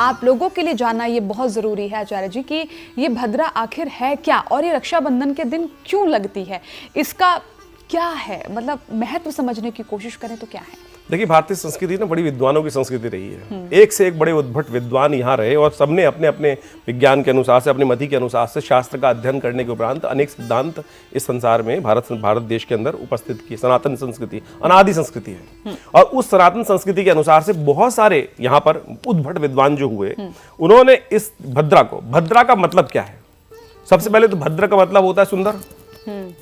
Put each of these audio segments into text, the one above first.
आप लोगों के लिए जानना ये बहुत ज़रूरी है आचार्य जी कि ये भद्रा आखिर है क्या और ये रक्षाबंधन के दिन क्यों लगती है, इसका क्या है, मतलब महत्व समझने की कोशिश करें तो क्या है। देखिए, भारतीय संस्कृति ना बड़ी विद्वानों की संस्कृति रही है। एक से एक बड़े उद्भट विद्वान यहाँ रहे और सबने अपने अपने विज्ञान के अनुसार से, अपने मति के अनुसार से शास्त्र का अध्ययन करने के उपरांत अनेक सिद्धांत इस संसार में भारत देश के अंदर उपस्थित किए। सनातन संस्कृति अनादि संस्कृति है और उस सनातन संस्कृति के अनुसार से बहुत सारे यहाँ पर उद्भट विद्वान जो हुए, उन्होंने इस भद्रा का मतलब क्या है। सबसे पहले तो भद्र का मतलब होता है सुंदर,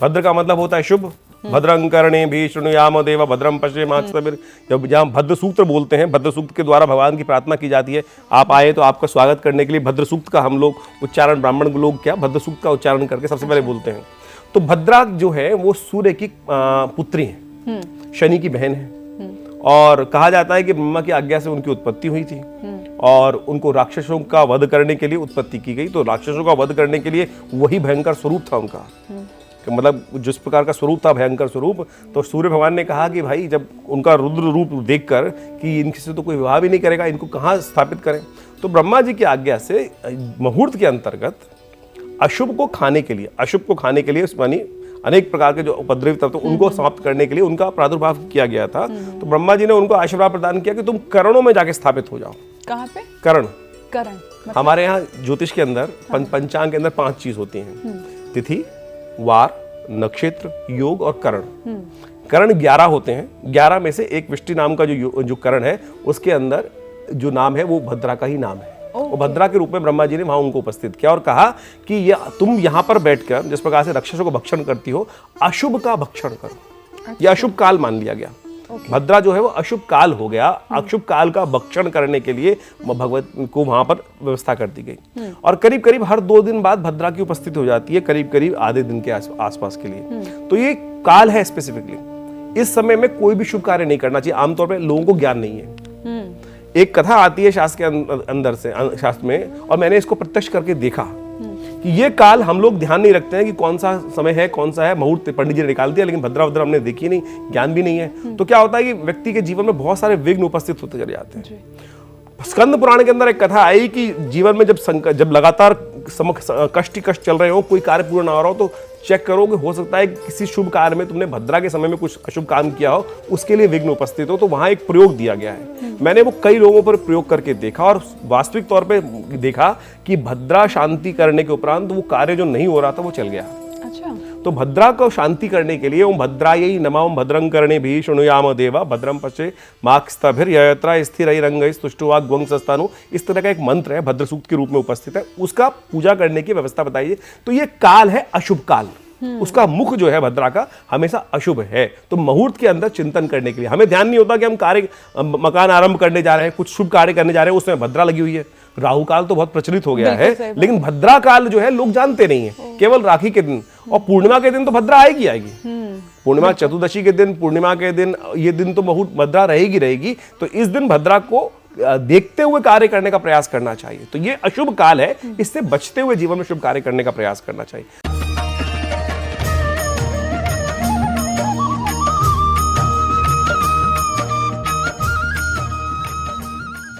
भद्र का मतलब होता है शुभ। भद्रं कर्णेभिः शृणुयाम देवा भद्रं पश्येमाक्षभिर्। जब जहाँ भद्र सूक्त बोलते हैं, भद्र सूक्त के द्वारा भगवान की प्रार्थना की जाती है। आप आए तो आपका स्वागत करने के लिए भद्र सूक्त का हम लोग उच्चारण, ब्राह्मण लोग क्या भद्र सूक्त का उच्चारण करके सबसे पहले बोलते हैं। तो भद्रा जो है वो सूर्य की पुत्री है, शनि की बहन है और कहा जाता है कि ब्रह्मा की आज्ञा से उनकी उत्पत्ति हुई थी और उनको राक्षसों का वध करने के लिए उत्पत्ति की गई। तो राक्षसों का वध करने के लिए वही भयंकर स्वरूप था उनका, मतलब जिस प्रकार का स्वरूप था, भयंकर स्वरूप। तो सूर्य भगवान ने कहा कि भाई जब उनका रुद्र रूप देखकर कि इनसे से तो कोई विवाह भी नहीं करेगा, इनको कहाँ स्थापित करें। तो ब्रह्मा जी की आज्ञा से मुहूर्त के अंतर्गत अशुभ को खाने के लिए मानी अनेक प्रकार के जो उपद्रवी तत्व उनको समाप्त करने के लिए उनका प्रादुर्भाव किया गया था। तो ब्रह्मा जी ने उनको आशीर्वाद प्रदान किया कि तुम करणों में जाके स्थापित हो जाओ। कहाँ पे? करण मतलब? हमारे यहाँ ज्योतिष के अंदर पंचांग के अंदर 5 चीज होती हैं, तिथि, वार, नक्षत्र, योग और करण। करण 11 होते हैं। 11 में से एक विष्टि नाम का जो करण है, उसके अंदर जो नाम है वो भद्रा का ही नाम है। वो भद्रा के रूप में ब्रह्मा जी ने वहां उनको उपस्थित किया और कहा कि तुम यहाँ पर बैठकर जिस प्रकार से राक्षसों को भक्षण करती हो, अशुभ का भक्षण करो। यह अशुभ काल मान लिया गया। भद्रा जो है वो अशुभ काल हो गया। अशुभ काल का भक्षण करने के लिए भगवत को वहां पर व्यवस्था कर दी गई और करीब करीब हर 2 दिन बाद भद्रा की उपस्थिति हो जाती है, करीब करीब आधे दिन के आसपास के लिए। तो ये काल है स्पेसिफिकली। इस समय में कोई भी शुभ कार्य नहीं करना चाहिए। आमतौर पर लोगों को ज्ञान नहीं है। एक कथा आती है शास्त्र के अंदर से, शास्त्र में, और मैंने इसको प्रत्यक्ष करके देखा कि ये काल हम लोग ध्यान नहीं रखते हैं कि कौन सा समय है, कौन सा है। मुहूर्त पंडित जी ने निकाल दिया, लेकिन भद्रा हमने देखी नहीं, ज्ञान भी नहीं है। तो क्या होता है कि व्यक्ति के जीवन में बहुत सारे विघ्न उपस्थित होते चले जाते हैं। स्कंद पुराण के अंदर एक कथा आई कि जीवन में जब लगातार कष्ट चल रहे हो, कोई कार्य पूर्ण ना हो रहा हो, तो चेक करो कि हो सकता है किसी शुभ कार्य में तुमने भद्रा के समय में कुछ अशुभ काम किया हो, उसके लिए विघ्न उपस्थित हो। तो वहां एक प्रयोग दिया गया है। मैंने वो कई लोगों पर प्रयोग करके देखा और वास्तविक तौर पे देखा कि भद्रा शांति करने के उपरांत वो कार्य जो नहीं हो रहा था वो चल गया। अच्छा। तो भद्रा को शांति करने के लिए ओम भद्रायै नमः ओम भद्रं कर्णेभिः शृणुयाम देवा भद्रं पश्येमाक्षभिर्यत्र स्थिरैरङ्गैस्तुष्टुवाग्वंसस्तनु, इस तरह का एक मंत्र है, भद्र सूक्त के रूप में उपस्थित है। उसका पूजा करने की व्यवस्था बताइए। तो ये काल है अशुभ काल। उसका मुख जो है भद्रा का हमेशा अशुभ है। तो मुहूर्त के अंदर चिंतन करने के लिए हमें ध्यान नहीं होता कि हम कार्य मकान आरंभ करने जा रहे हैं, कुछ शुभ कार्य करने जा रहे हैं, उसमें भद्रा लगी हुई है। राहु काल तो बहुत प्रचलित हो गया है, लेकिन भद्रा काल जो है लोग जानते नहीं है। केवल राखी के दिन और पूर्णिमा के दिन तो भद्रा आएगी। पूर्णिमा चतुर्दशी के दिन, पूर्णिमा के दिन, ये दिन तो मुहूर्त भद्रा रहेगी। तो इस दिन भद्रा को देखते हुए कार्य करने का प्रयास करना चाहिए। तो ये अशुभ काल है, इससे बचते हुए जीवन में शुभ कार्य करने का प्रयास करना चाहिए।